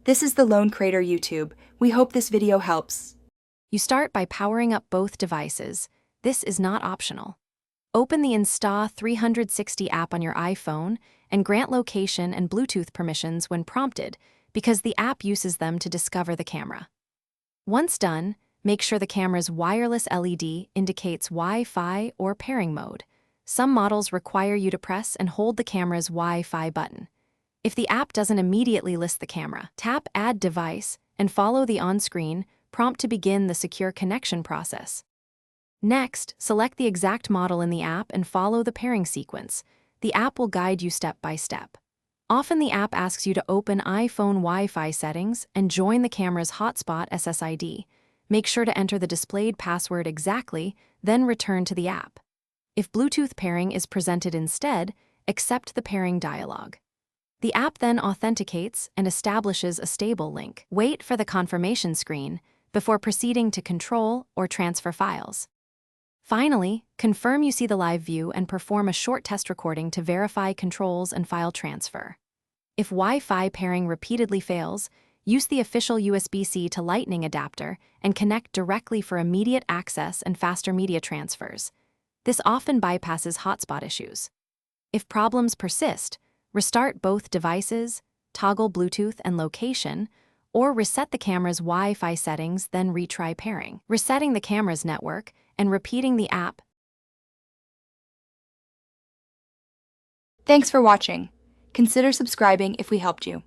This is the Lone Crater YouTube. We hope this video helps. You start by powering up both devices. This is not optional. Open the Insta360 app on your iPhone and grant location and Bluetooth permissions when prompted because the app uses them to discover the camera. Once done, make sure the camera's wireless LED indicates Wi-Fi or pairing mode. Some models require you to press and hold the camera's Wi-Fi button. If the app doesn't immediately list the camera, tap Add Device and follow the on-screen prompt to begin the secure connection process. Next, select the exact model in the app and follow the pairing sequence. The app will guide you step by step. Often the app asks you to open iPhone Wi-Fi settings and join the camera's hotspot SSID. Make sure to enter the displayed password exactly, then return to the app. If Bluetooth pairing is presented instead, accept the pairing dialog. The app then authenticates and establishes a stable link. Wait for the confirmation screen before proceeding to control or transfer files. Finally, confirm you see the live view and perform a short test recording to verify controls and file transfer. If Wi-Fi pairing repeatedly fails, use the official USB-C to Lightning adapter and connect directly for immediate access and faster media transfers. This often bypasses hotspot issues. If problems persist, restart both devices, toggle Bluetooth and location, or reset the camera's Wi-Fi settings, then retry pairing, resetting the camera's network, and repeating the app. Thanks for watching. Consider subscribing if we helped you.